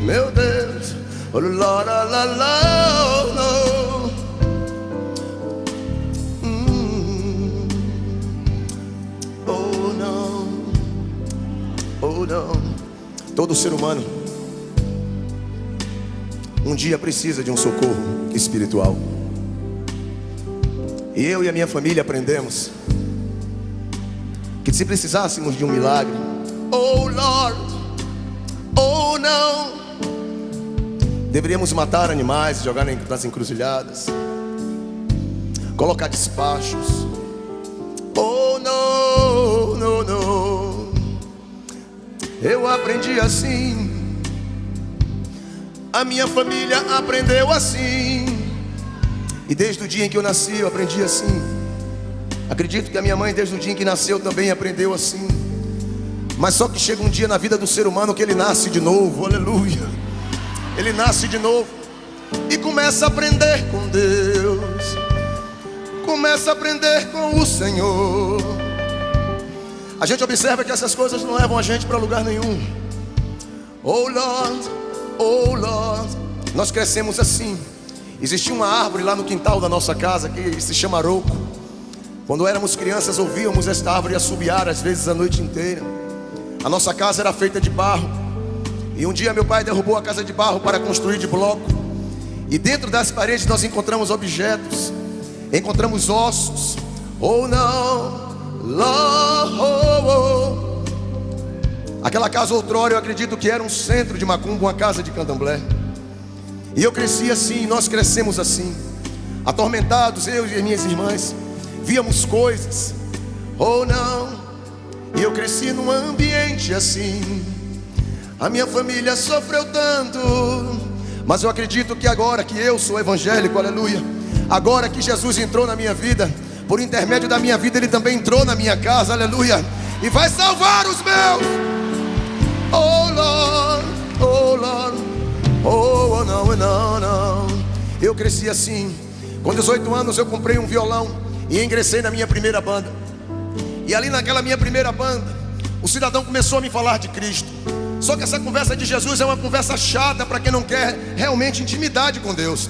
Meu Deus, oh, lá, lá, lá, lá, oh, não. Oh, não. Oh, não. Todo ser humano um dia precisa de um socorro espiritual. E eu e a minha família aprendemos que se precisássemos de um milagre, oh Lord, oh não, deveríamos matar animais, jogar nas encruzilhadas, colocar despachos. Oh não, não, não. Eu aprendi assim, a minha família aprendeu assim, e desde o dia em que eu nasci eu aprendi assim. Acredito que a minha mãe desde o dia em que nasceu também aprendeu assim. Mas só que chega um dia na vida do ser humano que ele nasce de novo, aleluia. Ele nasce de novo e começa a aprender com Deus, começa a aprender com o Senhor. A gente observa que essas coisas não levam a gente para lugar nenhum. Oh Lord, oh Lord. Nós crescemos assim. Existia uma árvore lá no quintal da nossa casa que se chama Aroco. Quando éramos crianças ouvíamos esta árvore assobiar às vezes a noite inteira. A nossa casa era feita de barro, e um dia meu pai derrubou a casa de barro para construir de bloco. E dentro das paredes nós encontramos objetos, encontramos ossos. Oh não, Lord, oh, oh. Aquela casa outrora eu acredito que era um centro de macumba, uma casa de candomblé. E eu cresci assim, nós crescemos assim, atormentados, eu e as minhas irmãs. Víamos coisas, oh não. E eu cresci num ambiente assim. A minha família sofreu tanto, mas eu acredito que agora que eu sou evangélico, aleluia, agora que Jesus entrou na minha vida, por intermédio da minha vida Ele também entrou na minha casa, aleluia, e vai salvar os meus. Oh Lord, oh Lord, oh não, não, não. Eu cresci assim. Com 18 anos eu comprei um violão e ingressei na minha primeira banda. E ali naquela minha primeira banda, o cidadão começou a me falar de Cristo. Só que essa conversa de Jesus é uma conversa chata para quem não quer realmente intimidade com Deus.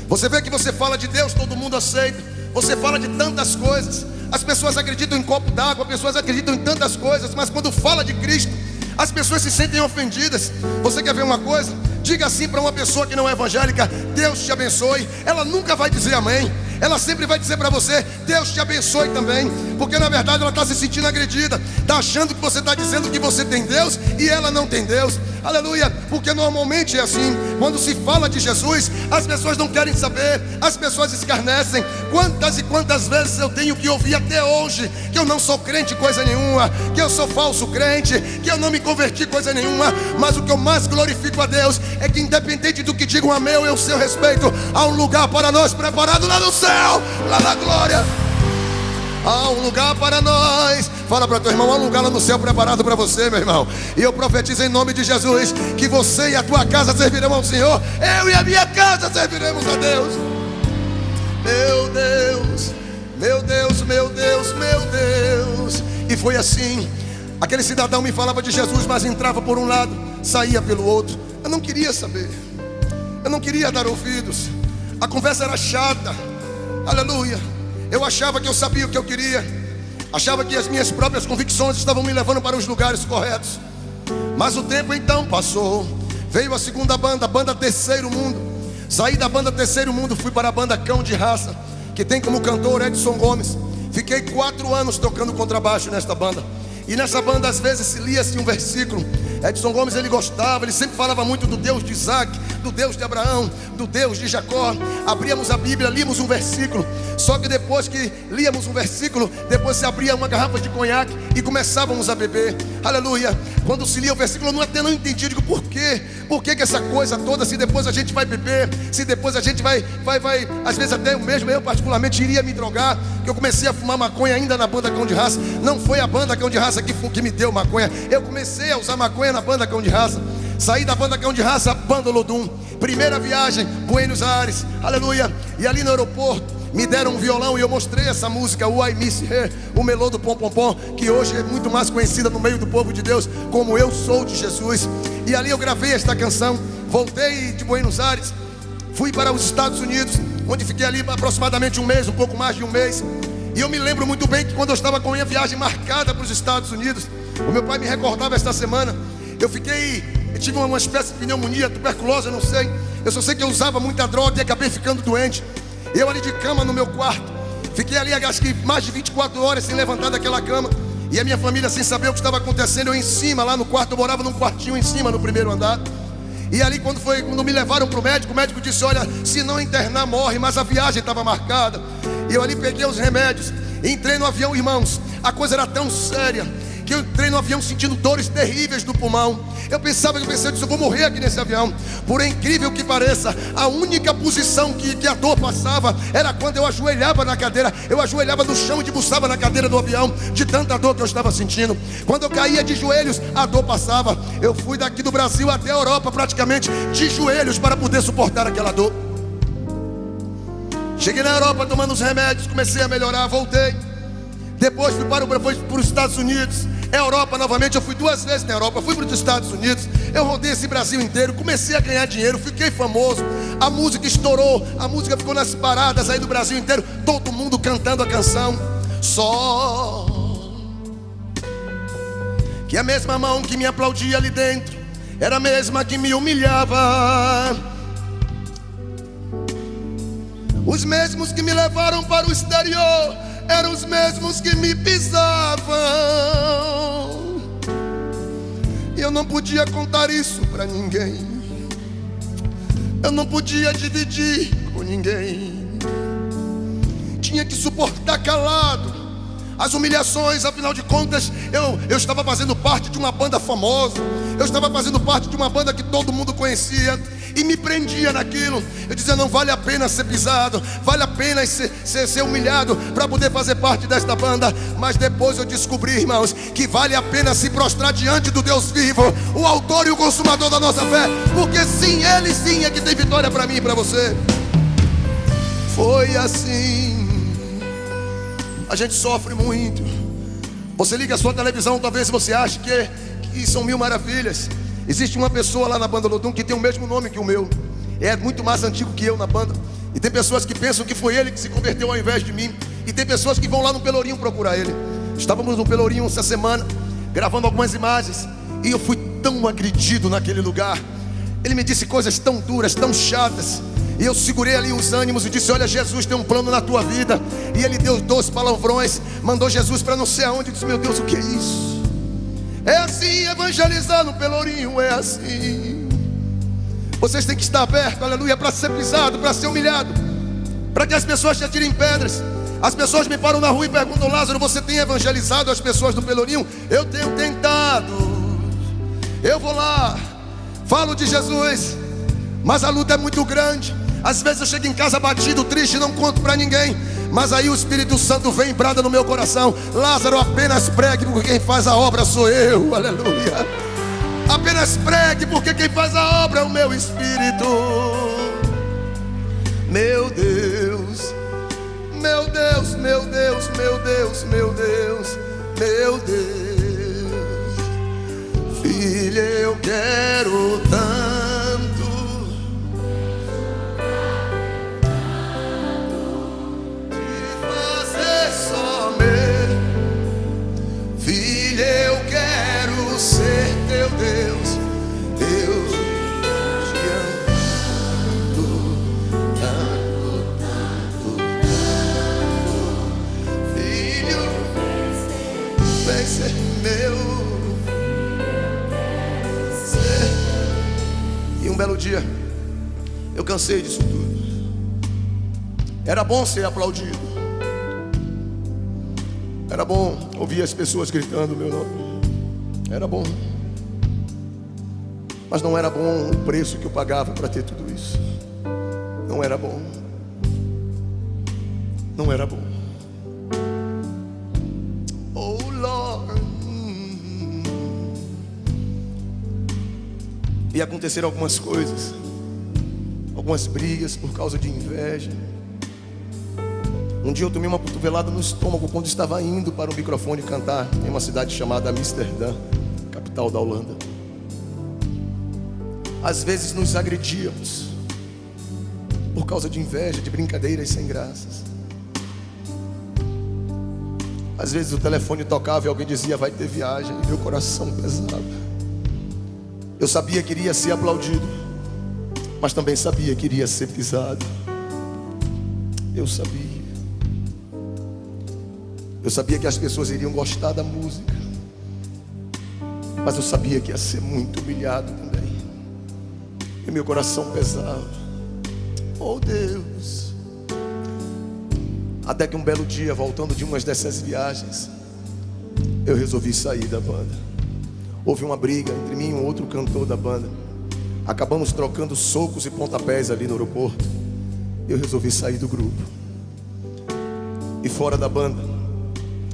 Você vê que você fala de Deus, todo mundo aceita. Você fala de tantas coisas, as pessoas acreditam em copo d'água, as pessoas acreditam em tantas coisas, mas quando fala de Cristo, as pessoas se sentem ofendidas. Você quer ver uma coisa? Diga assim para uma pessoa que não é evangélica: Deus te abençoe. Ela nunca vai dizer amém. Ela sempre vai dizer para você: Deus te abençoe também. Porque na verdade ela está se sentindo agredida, está achando que você está dizendo que você tem Deus e ela não tem Deus. Aleluia. Porque normalmente é assim. Quando se fala de Jesus, as pessoas não querem saber, as pessoas escarnecem. Quantas e quantas vezes eu tenho que ouvir até hoje que eu não sou crente coisa nenhuma, que eu sou falso crente, que eu não me converti coisa nenhuma. Mas o que eu mais glorifico a Deus é que independente do que digam a meu e ao seu respeito, há um lugar para nós preparado lá no céu, lá na glória. Há um lugar para nós. Fala para teu irmão: há um lugar lá no céu preparado para você, meu irmão. E eu profetizo em nome de Jesus que você e a tua casa servirão ao Senhor. Eu e a minha casa serviremos a Deus. Meu Deus, meu Deus, meu Deus, meu Deus. E foi assim. Aquele cidadão me falava de Jesus, mas entrava por um lado, saía pelo outro. Eu não queria saber, eu não queria dar ouvidos. A conversa era chata, aleluia. Eu achava que eu sabia o que eu queria, achava que as minhas próprias convicções estavam me levando para os lugares corretos. Mas o tempo então passou. Veio a segunda banda, a banda Terceiro Mundo. Saí da banda Terceiro Mundo, fui para a banda Cão de Raça, que tem como cantor Edson Gomes. Fiquei 4 anos tocando contrabaixo nesta banda. E nessa banda às vezes se lia-se um versículo. Edson Gomes ele gostava, ele sempre falava muito do Deus de Isaac, do Deus de Abraão, do Deus de Jacó. Abríamos a Bíblia, líamos um versículo. Só que depois que líamos um versículo, depois se abria uma garrafa de conhaque e começávamos a beber. Aleluia. Quando se lia o versículo eu até não entendi. Eu digo: por quê? Por que essa coisa toda? Se depois a gente vai beber, se depois a gente vai às vezes até eu particularmente iria me drogar. Que eu comecei a fumar maconha ainda na banda Cão de Raça. Não foi a banda Cão de Raça que me deu maconha. Eu comecei a usar maconha na banda Cão de Raça. Saí da banda Cão de Raça, banda Lodum. Primeira viagem, Buenos Aires, aleluia. E ali no aeroporto me deram um violão e eu mostrei essa música, o I Miss Her, o melô do Pom Pom Pom, que hoje é muito mais conhecida no meio do povo de Deus como Eu Sou de Jesus. E ali eu gravei esta canção. Voltei de Buenos Aires, fui para os Estados Unidos, onde fiquei ali aproximadamente um mês, um pouco mais de um mês. E eu me lembro muito bem que quando eu estava com a minha viagem marcada para os Estados Unidos, o meu pai me recordava esta semana, eu tive uma espécie de pneumonia, tuberculose, eu não sei. Eu só sei que eu usava muita droga e acabei ficando doente. Eu ali de cama no meu quarto, fiquei ali acho que mais de 24 horas sem levantar daquela cama. E a minha família sem saber o que estava acontecendo, eu em cima, lá no quarto, eu morava num quartinho em cima, no primeiro andar. E ali quando me levaram para o médico disse, olha, se não internar morre, mas a viagem estava marcada. E eu ali peguei os remédios, entrei no avião, irmãos, a coisa era tão séria, que eu entrei no avião sentindo dores terríveis no pulmão. Eu disse, eu vou morrer aqui nesse avião. Por incrível que pareça, a única posição que a dor passava era quando eu ajoelhava na cadeira. Eu ajoelhava no chão e debruçava na cadeira do avião, de tanta dor que eu estava sentindo. Quando eu caía de joelhos, a dor passava. Eu fui daqui do Brasil até a Europa praticamente de joelhos para poder suportar aquela dor. Cheguei na Europa tomando os remédios, comecei a melhorar, voltei. Depois fui para os Estados Unidos, Europa novamente. Eu fui 2 vezes na Europa, fui para os Estados Unidos. Eu rodei esse Brasil inteiro, comecei a ganhar dinheiro, fiquei famoso. A música estourou, a música ficou nas paradas aí do Brasil inteiro, todo mundo cantando a canção. Só que a mesma mão que me aplaudia ali dentro era a mesma que me humilhava. Os mesmos que me levaram para o exterior eram os mesmos que me pisavam. E eu não podia contar isso para ninguém. Eu não podia dividir com ninguém. Tinha que suportar calado as humilhações. Afinal de contas, eu estava fazendo parte de uma banda famosa. Eu estava fazendo parte de uma banda que todo mundo conhecia. E me prendia naquilo. Eu dizia, não vale a pena ser pisado, vale a pena ser humilhado para poder fazer parte desta banda. Mas depois eu descobri, irmãos, que vale a pena se prostrar diante do Deus vivo, o autor e o consumador da nossa fé. Porque sim, Ele sim é que tem vitória para mim e para você. Foi assim. A gente sofre muito. Você liga a sua televisão, talvez você ache que são mil maravilhas. Existe uma pessoa lá na banda Lodum que tem o mesmo nome que o meu. É muito mais antigo que eu na banda. E tem pessoas que pensam que foi ele que se converteu ao invés de mim. E tem pessoas que vão lá no Pelourinho procurar ele. Estávamos no Pelourinho essa semana, gravando algumas imagens. E eu fui tão agredido naquele lugar. Ele me disse coisas tão duras, tão chatas. E eu segurei ali os ânimos e disse, olha, Jesus tem um plano na tua vida. E ele deu 2 palavrões, mandou Jesus para não sei aonde. Eu disse, meu Deus, o que é isso? É assim, evangelizar no Pelourinho, é assim. Vocês têm que estar abertos, aleluia, para ser pisado, para ser humilhado, para que as pessoas te atirem pedras. As pessoas me param na rua e perguntam, Lázaro, você tem evangelizado as pessoas do Pelourinho? Eu tenho tentado. Eu vou lá, falo de Jesus, mas a luta é muito grande. Às vezes eu chego em casa batido, triste, não conto para ninguém. Mas aí o Espírito Santo vem e brada no meu coração, Lázaro, apenas pregue, porque quem faz a obra sou eu, aleluia. Apenas pregue, porque quem faz a obra é o meu Espírito. Meu Deus, meu Deus, meu Deus, meu Deus, meu Deus, meu Deus. Filha, eu quero tanto só meu. Filho, eu quero ser teu Deus. Deus, te amo tanto, tanto, tanto. Filho, vem ser meu. E um belo dia eu cansei disso tudo. Era bom ser aplaudido. Era bom ouvir as pessoas gritando o meu nome. Era bom. Mas não era bom o preço que eu pagava para ter tudo isso. Não era bom. Não era bom. Oh Lord. E aconteceram algumas coisas. Algumas brigas por causa de inveja. Um dia eu tomei uma cotovelada no estômago quando estava indo para o microfone cantar em uma cidade chamada Amsterdã, capital da Holanda. Às vezes nos agredíamos por causa de inveja, de brincadeiras sem graças. Às vezes o telefone tocava e alguém dizia: vai ter viagem, e meu coração pesava. Eu sabia que iria ser aplaudido, mas também sabia que iria ser pisado. Eu sabia que as pessoas iriam gostar da música, mas eu sabia que ia ser muito humilhado também. E meu coração pesava. Oh Deus. Até que um belo dia, voltando de uma dessas viagens, eu resolvi sair da banda. Houve uma briga entre mim e um outro cantor da banda. Acabamos trocando socos e pontapés ali no aeroporto. Eu resolvi sair do grupo. E fora da banda,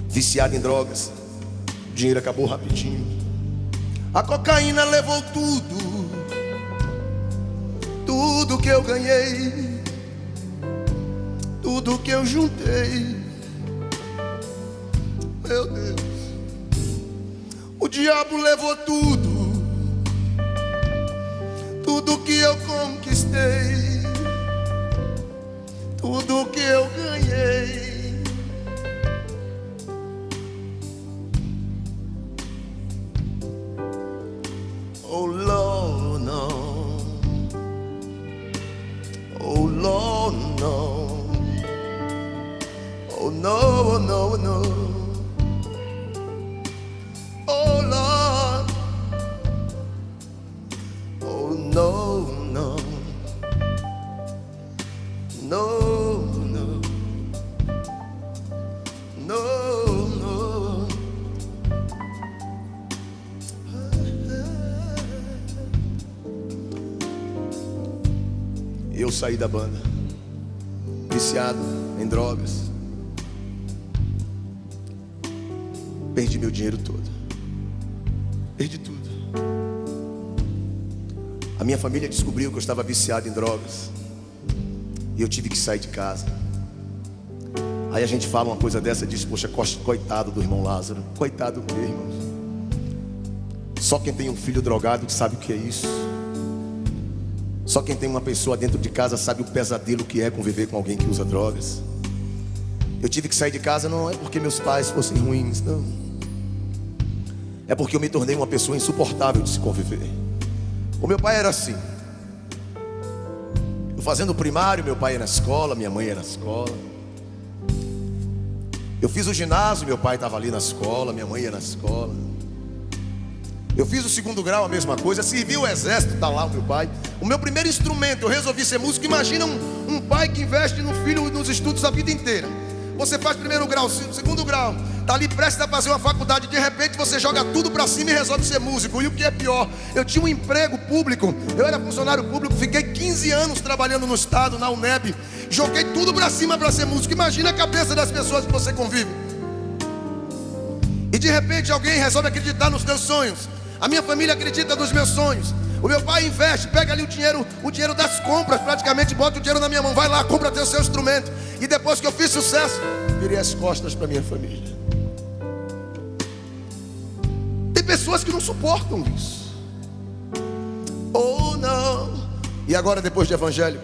viciado em drogas, o dinheiro acabou rapidinho. A cocaína levou tudo que eu ganhei, tudo que eu juntei. Meu Deus, o diabo levou tudo que eu conquistei, tudo que eu ganhei. Oh Lord, no. Oh Lord, no. Oh no, no, no. Oh Lord. Oh no, no. No, no. No, no. Eu saí da banda, viciado em drogas. Perdi meu dinheiro todo. Perdi tudo. A minha família descobriu que eu estava viciado em drogas e eu tive que sair de casa. Aí a gente fala uma coisa dessa e diz: poxa, coitado do irmão Lázaro. Coitado do meu irmão. Só quem tem um filho drogado que sabe o que é isso. Só quem tem uma pessoa dentro de casa sabe o pesadelo que é conviver com alguém que usa drogas. Eu tive que sair de casa não é porque meus pais fossem ruins, não. É porque eu me tornei uma pessoa insuportável de se conviver. O meu pai era assim. Eu fazendo o primário, meu pai ia na escola, minha mãe ia na escola. Eu fiz o ginásio, meu pai estava ali na escola, minha mãe ia na escola. Eu fiz o segundo grau, a mesma coisa. Servi o exército, está lá o meu pai. O meu primeiro instrumento, eu resolvi ser músico. Imagina um pai que investe no filho nos estudos a vida inteira. Você faz primeiro grau, segundo grau, está ali prestes a fazer uma faculdade. De repente você joga tudo para cima e resolve ser músico. E o que é pior, eu tinha um emprego público. Eu era funcionário público, fiquei 15 anos trabalhando no estado, na UNEB. Joguei tudo para cima para ser músico. Imagina a cabeça das pessoas que você convive. E de repente alguém resolve acreditar nos teus sonhos. A minha família acredita nos meus sonhos. O meu pai investe, pega ali o dinheiro das compras, praticamente bota o dinheiro na minha mão. Vai lá, compra teu seu instrumento. E depois que eu fiz sucesso, virei as costas para minha família. Tem pessoas que não suportam isso. Oh não. E agora, depois de evangélico,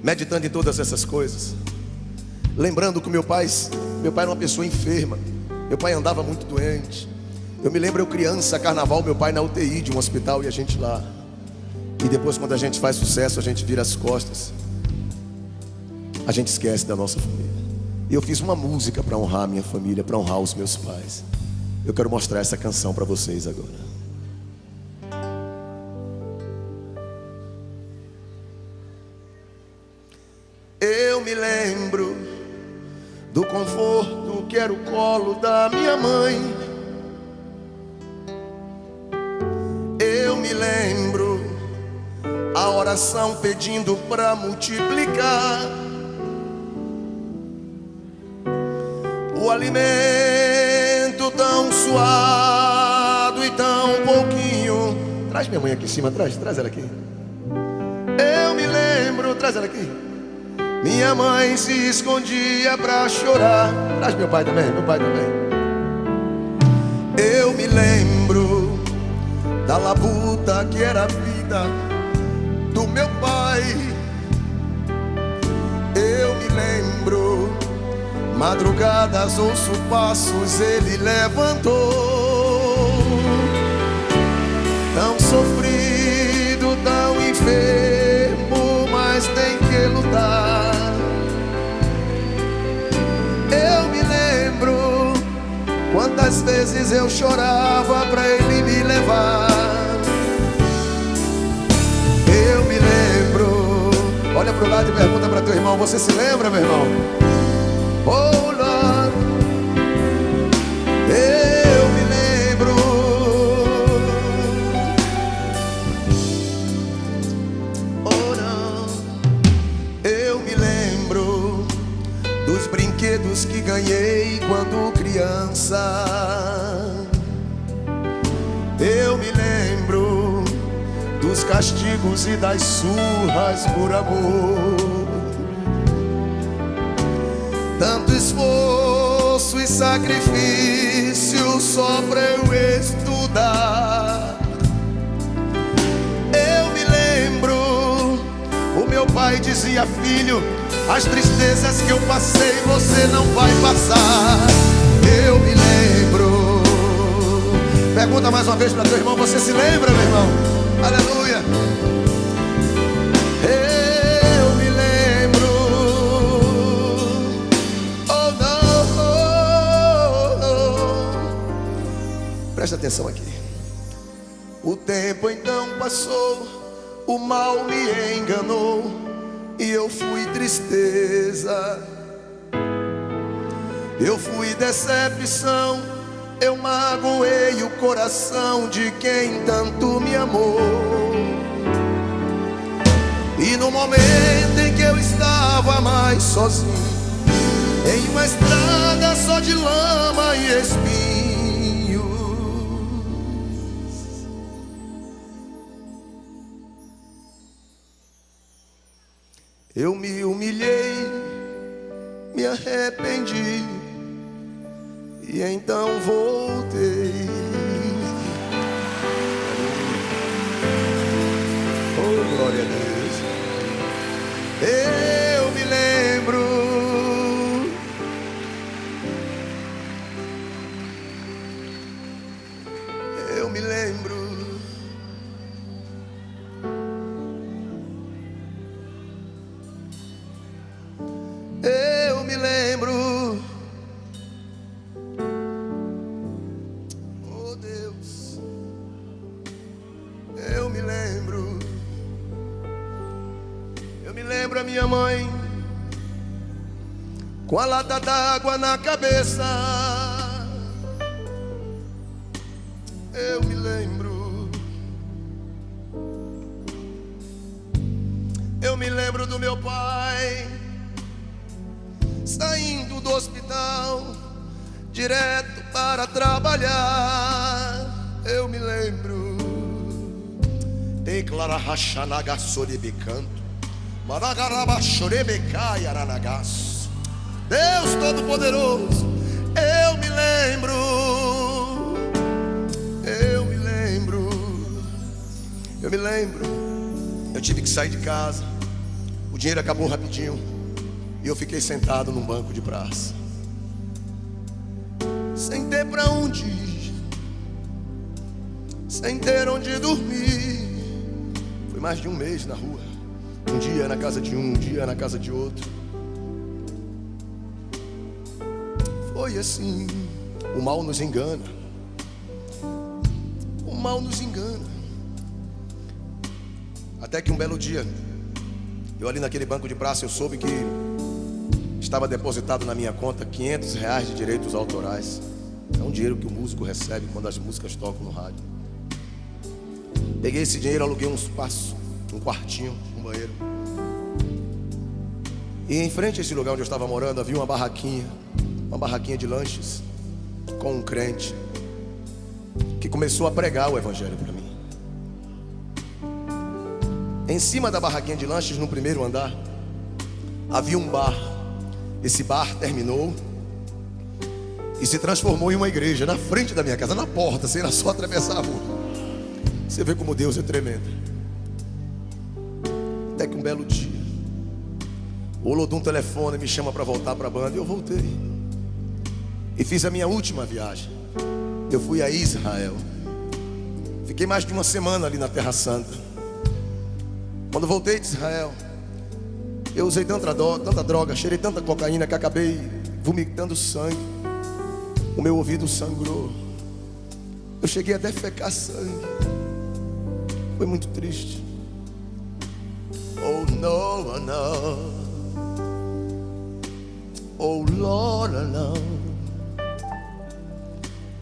meditando em todas essas coisas, lembrando que meu pai era uma pessoa enferma. Meu pai andava muito doente. Eu me lembro, eu criança, carnaval, meu pai na UTI de um hospital e a gente lá. E depois, quando a gente faz sucesso, a gente vira as costas. A gente esquece da nossa família. E eu fiz uma música para honrar a minha família, para honrar os meus pais. Eu quero mostrar essa canção para vocês agora. Eu me lembro do conforto que era o colo da minha mãe. Eu me lembro a oração pedindo para multiplicar o alimento tão suado e tão pouquinho. Traz minha mãe aqui em cima, traz ela aqui. Eu me lembro, traz ela aqui. minha mãe se escondia pra chorar. Traz meu pai também, meu pai também. Eu me lembro da labuta que era a vida do meu pai. Eu me lembro, madrugadas ouço passos, ele levantou. Tão sofrido, tão enfermo, mas tem que lutar. Eu me lembro quantas vezes eu chorava pra ele me levar. Eu me lembro. Olha pro lado e pergunta pra teu irmão: você se lembra, meu irmão? Oh Lord, eu me lembro. Oh não, eu me lembro dos brinquedos que ganhei quando criança. Eu me lembro dos castigos e das surras por amor. Tanto esforço e sacrifício só pra eu estudar. Eu me lembro, o meu pai dizia: filho, as tristezas que eu passei você não vai passar. Eu me lembro. Pergunta mais uma vez para teu irmão: você se lembra, meu irmão? Aleluia. Eu me lembro. Oh não. Presta atenção aqui. O tempo então passou, o mal me enganou e eu fui tristeza, eu fui decepção, eu magoei o coração de quem tanto me amou. E no momento em que eu estava mais sozinho, em uma estrada só de lama e espinhos, eu me humilhei, me arrependi e então voltei. Oh, glória a Deus. Eu me lembro. Eu me lembro. Eu me lembro. Oh Deus, eu me lembro. Eu me lembro a minha mãe com a lata d'água na cabeça. Eu me lembro. Eu me lembro do meu pai saindo do hospital direto para trabalhar. Eu me lembro. Declara rachanaga soribicanto, maragaraba chorebecai aranagas. Deus Todo-Poderoso, eu me lembro. Eu me lembro. Eu me lembro. Eu tive que sair de casa. O dinheiro acabou rapidinho e eu fiquei sentado num banco de praça, sem ter pra onde ir, sem ter onde dormir. Foi mais de um mês na rua, um dia na casa de um dia na casa de outro. Foi assim. O mal nos engana. O mal nos engana. Até que um belo dia, eu ali naquele banco de praça, eu soube que estava depositado na minha conta R$500 de direitos autorais. É um dinheiro que o músico recebe quando as músicas tocam no rádio. Peguei esse dinheiro, aluguei um espaço, um quartinho, um banheiro. E em frente a esse lugar onde eu estava morando havia uma barraquinha de lanches com um crente que começou a pregar o evangelho para mim. Em cima da barraquinha de lanches, no primeiro andar, havia um bar. Esse bar terminou e se transformou em uma igreja na frente da minha casa, na porta, sem era só atravessar a rua. Você vê como Deus é tremendo. Até que um belo dia o Olodum telefone me chama para voltar para a banda. E eu voltei e fiz a minha última viagem. Eu fui a Israel. Fiquei mais de uma semana ali na Terra Santa. Quando voltei de Israel, eu usei tanta droga, cheirei tanta cocaína que acabei vomitando sangue. O meu ouvido sangrou. Eu cheguei até a defecar sangue. Foi muito triste. Oh no, no. Oh Lord, no.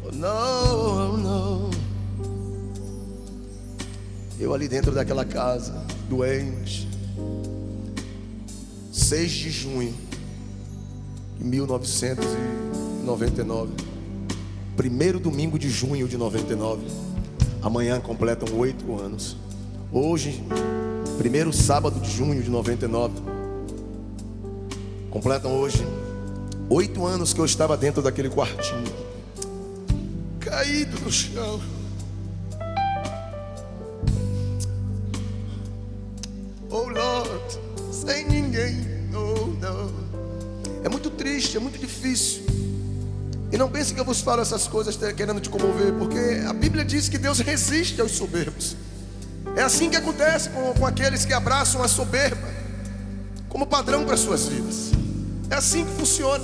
Oh no, no. Eu ali dentro daquela casa, doente. 6 de junho de 1999. Primeiro domingo de junho de 99. Amanhã completam 8 anos. Hoje, primeiro sábado de junho de 99. Completam hoje 8 anos que eu estava dentro daquele quartinho, caído no chão. Oh Lord, sem ninguém. Oh, não. É muito triste, é muito difícil. E não pense que eu vos falo essas coisas querendo te comover, porque a Bíblia diz que Deus resiste aos soberbos. É assim que acontece com aqueles que abraçam a soberba como padrão para as suas vidas. É assim que funciona.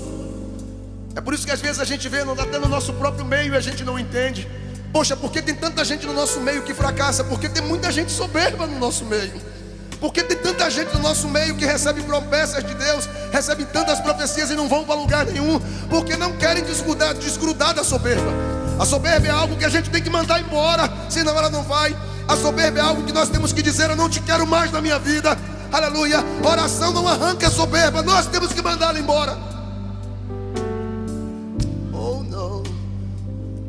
É por isso que às vezes a gente vê até no nosso próprio meio e a gente não entende. Poxa, por que tem tanta gente no nosso meio que fracassa? Porque tem muita gente soberba no nosso meio. Porque tem tanta gente no nosso meio que recebe promessas de Deus, recebe tantas profecias e não vão para lugar nenhum, porque não querem desgrudar da soberba. A soberba é algo que a gente tem que mandar embora, senão ela não vai. A soberba é algo que nós temos que dizer: eu não te quero mais na minha vida. Aleluia. Oração não arranca a soberba, nós temos que mandá-la embora. Oh não.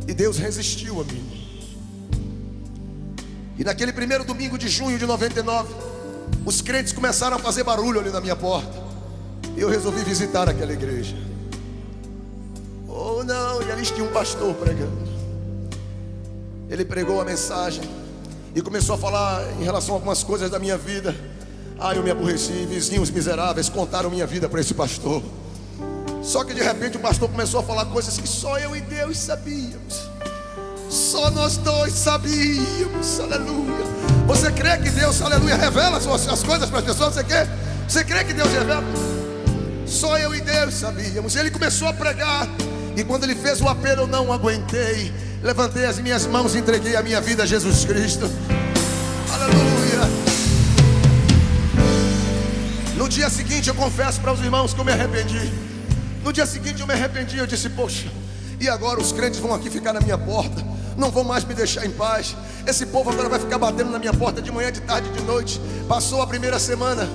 E Deus resistiu a mim. E naquele primeiro domingo de junho de 99, os crentes começaram a fazer barulho ali na minha porta. E eu resolvi visitar aquela igreja. Oh não, e ali tinha um pastor pregando. Ele pregou a mensagem e começou a falar em relação a algumas coisas da minha vida. Eu me aborreci, vizinhos miseráveis contaram minha vida para esse pastor. Só que de repente o pastor começou a falar coisas que só eu e Deus sabíamos. Só nós dois sabíamos, aleluia. Você crê que Deus, aleluia, revela as coisas para as pessoas? Você crê que Deus revela? Só eu e Deus sabíamos. Ele começou a pregar. E quando ele fez o apelo, eu não aguentei. Levantei as minhas mãos e entreguei a minha vida a Jesus Cristo. Aleluia. No dia seguinte eu confesso para os irmãos que eu me arrependi. No dia seguinte eu me arrependi. Eu disse: poxa, e agora os crentes vão aqui ficar na minha porta, não vão mais me deixar em paz. Esse povo agora vai ficar batendo na minha porta de manhã, de tarde, de noite. Passou a primeira semana,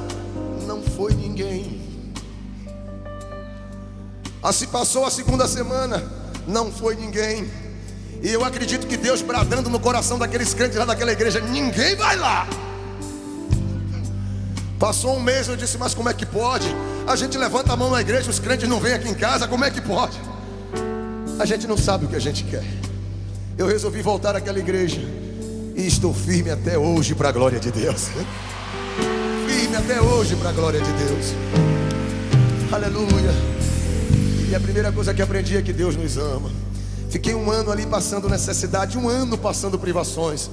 não foi ninguém. Assim passou a segunda semana, não foi ninguém. E eu acredito que Deus bradando no coração daqueles crentes lá daquela igreja: ninguém vai lá. Passou um mês, eu disse: mas como é que pode? A gente levanta a mão na igreja, os crentes não vêm aqui em casa, como é que pode? A gente não sabe o que a gente quer. Eu resolvi voltar àquela igreja e estou firme até hoje para a glória de Deus. Firme até hoje para a glória de Deus. Aleluia. E a primeira coisa que aprendi é que Deus nos ama. Fiquei um ano ali passando necessidade, um ano passando privações.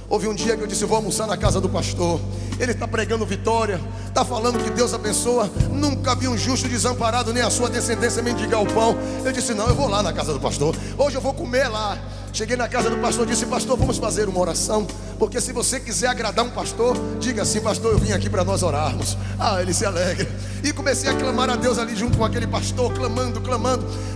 Houve um dia que eu disse: vou almoçar na casa do pastor. Ele está pregando vitória, está falando que Deus abençoa. Nunca vi um justo desamparado, nem a sua descendência mendigar o pão. Eu disse: não, eu vou lá na casa do pastor. Hoje eu vou comer lá. Cheguei na casa do pastor, disse: pastor, vamos fazer uma oração, porque se você quiser agradar um pastor, diga assim: pastor, eu vim aqui para nós orarmos. Ele se alegra. E comecei a clamar a Deus ali junto com aquele pastor, clamando.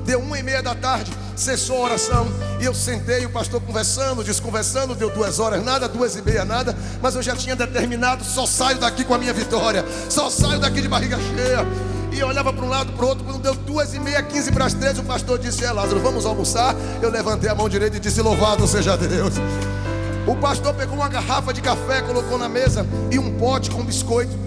Deu 1h30 da tarde, cessou a oração. E eu sentei, o pastor conversando, desconversando. Deu 2 horas, nada, 2h30, nada. Mas eu já tinha determinado: só saio daqui com a minha vitória, só saio daqui de barriga cheia. E eu olhava para um lado, para o outro. Quando deu 2h30, 15 para as 3, o pastor disse: Lázaro, vamos almoçar? Eu levantei a mão direita e disse: louvado seja Deus. O pastor pegou uma garrafa de café, colocou na mesa, e um pote com biscoito.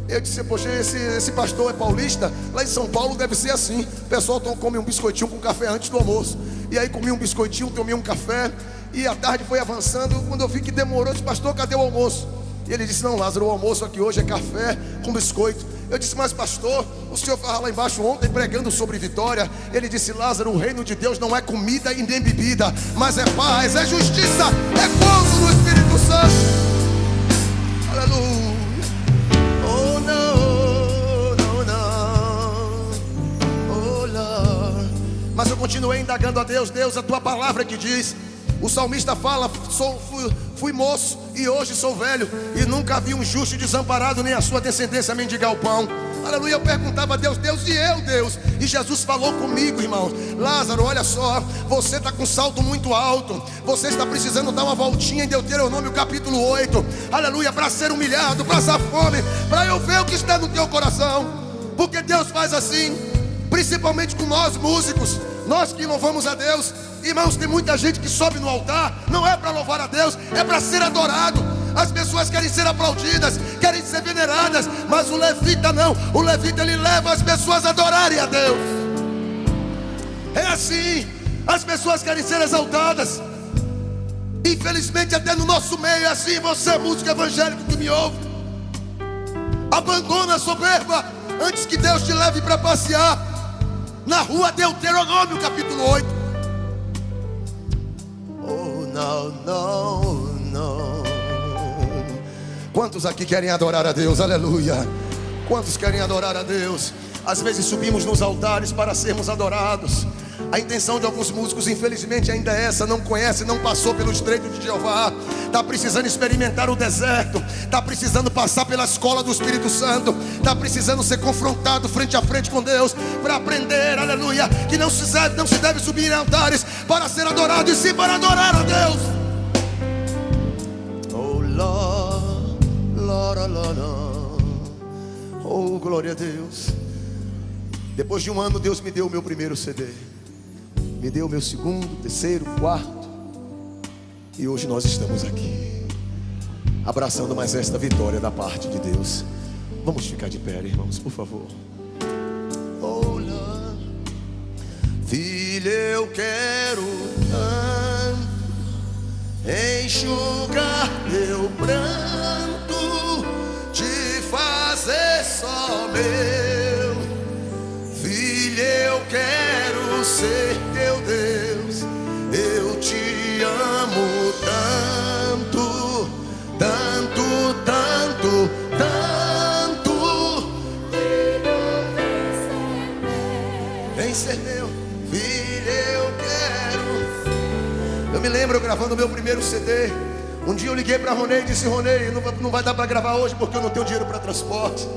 Eu disse, poxa, esse pastor é paulista. Lá em São Paulo deve ser assim. O pessoal come um biscoitinho com café antes do almoço. E aí comi um biscoitinho, tomei um café. E a tarde foi avançando. Quando eu vi que demorou, eu disse, pastor, cadê o almoço? E ele disse, não, Lázaro, o almoço aqui hoje é café com biscoito. Eu disse, mas pastor, o senhor estava lá embaixo ontem pregando sobre vitória. Ele disse, Lázaro, o reino de Deus não é comida e nem bebida, mas é paz, é justiça, é gozo no Espírito Santo. Aleluia. Oh não, não, não. Oh Lord. Mas eu continuei indagando a Deus. Deus, a tua palavra que diz. O salmista fala, fui moço e hoje sou velho, e nunca vi um justo desamparado, nem a sua descendência mendigar o pão. Aleluia. Eu perguntava a Deus, Deus, e eu, Deus? E Jesus falou comigo, irmãos. Lázaro, olha só, você está com salto muito alto. Você está precisando dar uma voltinha em Deuteronômio capítulo 8. Aleluia, para ser humilhado, para passar fome, para eu ver o que está no teu coração. Porque Deus faz assim, principalmente com nós músicos, nós que louvamos a Deus. Irmãos, tem muita gente que sobe no altar, não é para louvar a Deus, é para ser adorado. As pessoas querem ser aplaudidas, querem ser veneradas, mas o levita não. O levita, ele leva as pessoas a adorarem a Deus. É assim, as pessoas querem ser exaltadas. Infelizmente até no nosso meio é assim. Você, músico evangélico que me ouve, abandona a soberba antes que Deus te leve para passear na rua Deuteronômio capítulo 8. Não, não, não. Quantos aqui querem adorar a Deus? Aleluia. Quantos querem adorar a Deus? Às vezes subimos nos altares para sermos adorados. A intenção de alguns músicos, infelizmente, ainda é essa. Não conhece, não passou pelo estreito de Jeová. Está precisando experimentar o deserto. Está precisando passar pela escola do Espírito Santo. Está precisando ser confrontado frente a frente com Deus, para aprender, aleluia, que não se deve subir em altares para ser adorado, e sim para adorar a Deus. Oh Lord, Lord, Lord, Lord. Oh glória a Deus. Depois de um ano, Deus me deu o meu primeiro CD. Me deu o meu segundo, terceiro, quarto. E hoje nós estamos aqui, abraçando mais esta vitória da parte de Deus. Vamos ficar de pé, irmãos, por favor. Oh, Lord. Filho, eu quero tanto enxugar teu pranto, te fazer só meu. Filho, eu quero ser teu Deus. Eu te amo tanto, tanto, tanto, tanto. Vem ser meu. Filho, eu quero. Eu me lembro gravando meu primeiro CD. Um dia eu liguei para Ronei e disse, Ronei, não vai dar para gravar hoje porque eu não tenho dinheiro para transporte.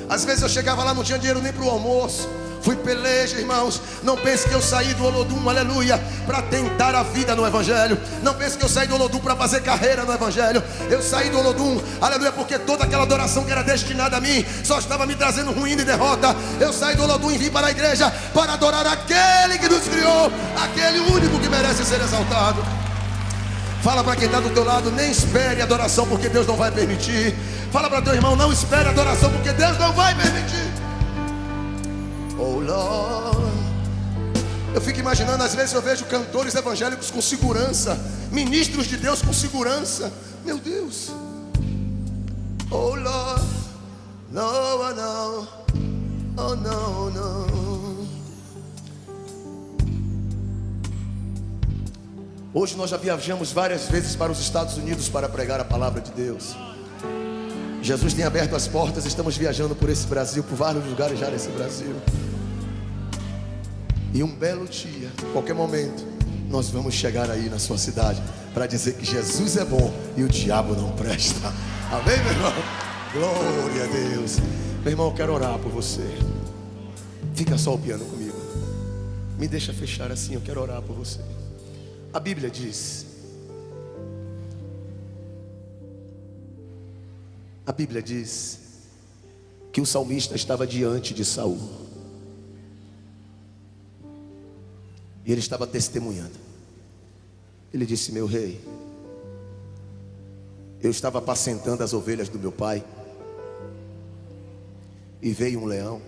Às vezes eu chegava lá, não tinha dinheiro nem para o almoço. Fui peleja, irmãos. Não pense que eu saí do Olodum, aleluia, para tentar a vida no Evangelho. Não pense que eu saí do Olodum para fazer carreira no Evangelho. Eu saí do Olodum, aleluia, porque toda aquela adoração que era destinada a mim só estava me trazendo ruína e derrota. Eu saí do Olodum e vim para a igreja para adorar aquele que nos criou, aquele único que merece ser exaltado. Fala para quem está do teu lado, nem espere adoração, porque Deus não vai permitir. Fala para teu irmão, não espere adoração, porque Deus não vai permitir. Oh Lord. Eu fico imaginando, às vezes eu vejo cantores evangélicos com segurança, ministros de Deus com segurança. Meu Deus. Oh Lord. No, no. Oh no, no. Hoje nós já viajamos várias vezes para os Estados Unidos para pregar a palavra de Deus. Jesus tem aberto as portas, estamos viajando por esse Brasil, por vários lugares já nesse Brasil. E um belo dia, qualquer momento, nós vamos chegar aí na sua cidade para dizer que Jesus é bom e o diabo não presta. Amém, meu irmão? Glória a Deus. Meu irmão, eu quero orar por você. Fica só o piano comigo. Me deixa fechar assim, eu quero orar por você. A Bíblia diz, que o salmista estava diante de Saul e ele estava testemunhando. Ele disse, meu rei, eu estava apacentando as ovelhas do meu pai, E veio um leão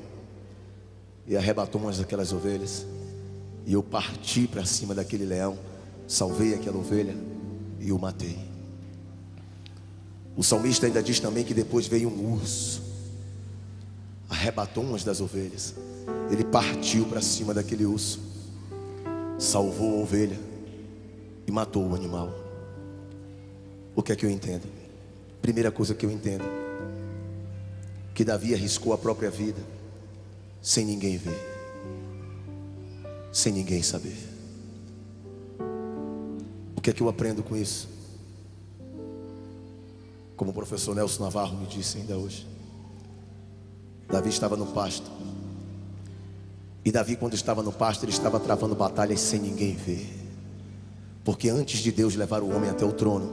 e arrebatou umas daquelas ovelhas. E eu parti para cima daquele leão, salvei aquela ovelha e o matei. O salmista ainda diz também que depois veio um urso, arrebatou umas das ovelhas. Ele partiu para cima daquele urso, salvou a ovelha e matou o animal. O que é que eu entendo? Primeira coisa que eu entendo, que Davi arriscou a própria vida sem ninguém ver, sem ninguém saber. O que é que eu aprendo com isso? Como o professor Nelson Navarro me disse ainda hoje, Davi estava no pasto. E Davi, quando estava no pasto, ele estava travando batalhas sem ninguém ver. Porque antes de Deus levar o homem até o trono,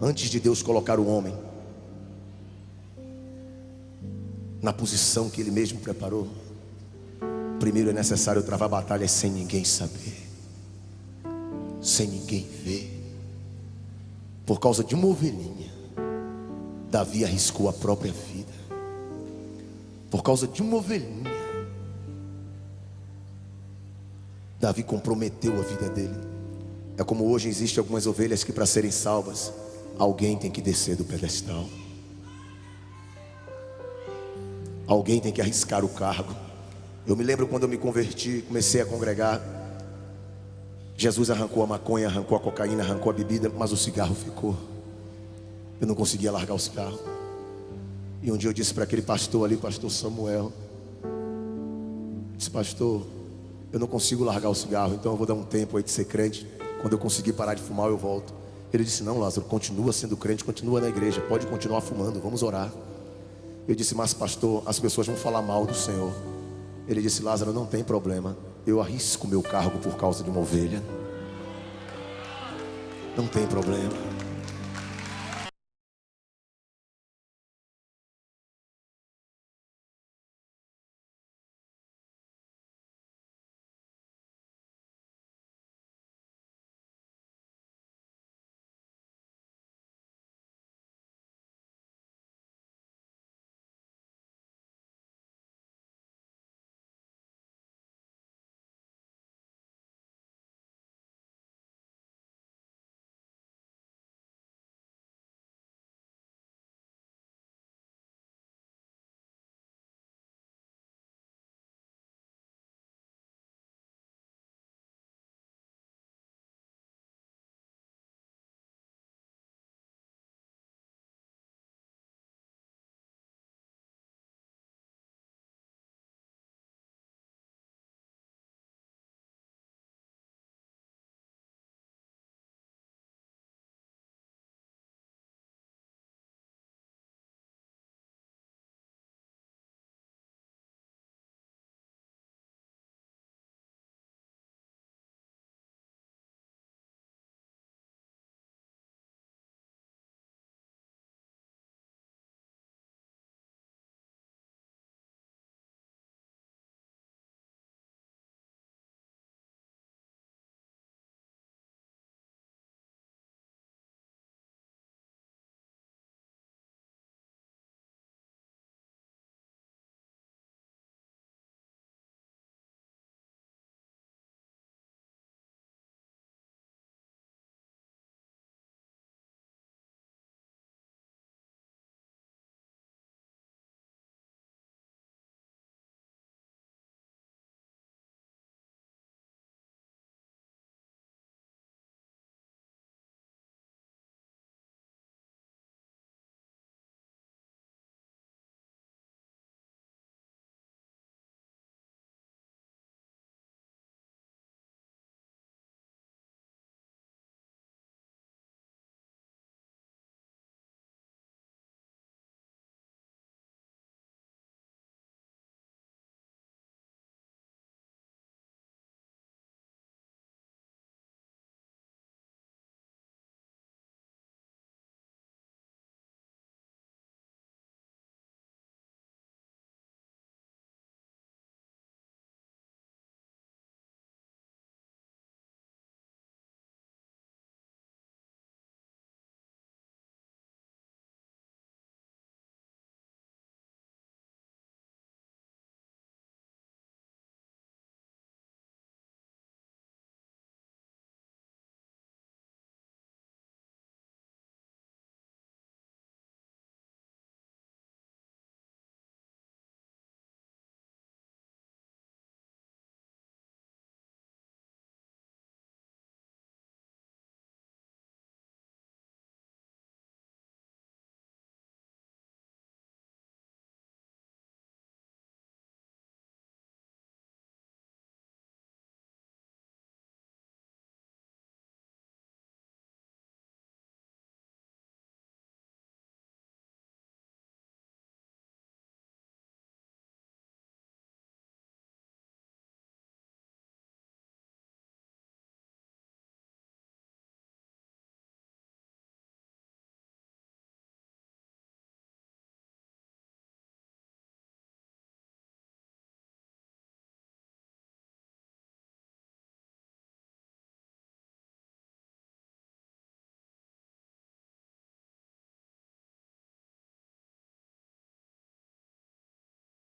antes de Deus colocar o homem na posição que Ele mesmo preparou, primeiro é necessário travar batalhas sem ninguém saber, sem ninguém ver. Por causa de uma ovelhinha, Davi arriscou a própria vida. Por causa de uma ovelhinha, Davi comprometeu a vida dele. É como hoje existem algumas ovelhas que, para serem salvas, alguém tem que descer do pedestal, alguém tem que arriscar o cargo. Eu me lembro quando eu me converti, comecei a congregar, Jesus arrancou a maconha, arrancou a cocaína, arrancou a bebida, mas o cigarro ficou. Eu não conseguia largar o cigarro. E um dia eu disse para aquele pastor ali, pastor Samuel, disse: pastor, eu não consigo largar o cigarro, então eu vou dar um tempo aí de ser crente. Quando eu conseguir parar de fumar, eu volto. Ele disse: não, Lázaro, continua sendo crente, continua na igreja, pode continuar fumando, vamos orar. Eu disse: mas pastor, as pessoas vão falar mal do Senhor. Ele disse: Lázaro, não tem problema, eu arrisco meu cargo por causa de uma ovelha. Não tem problema.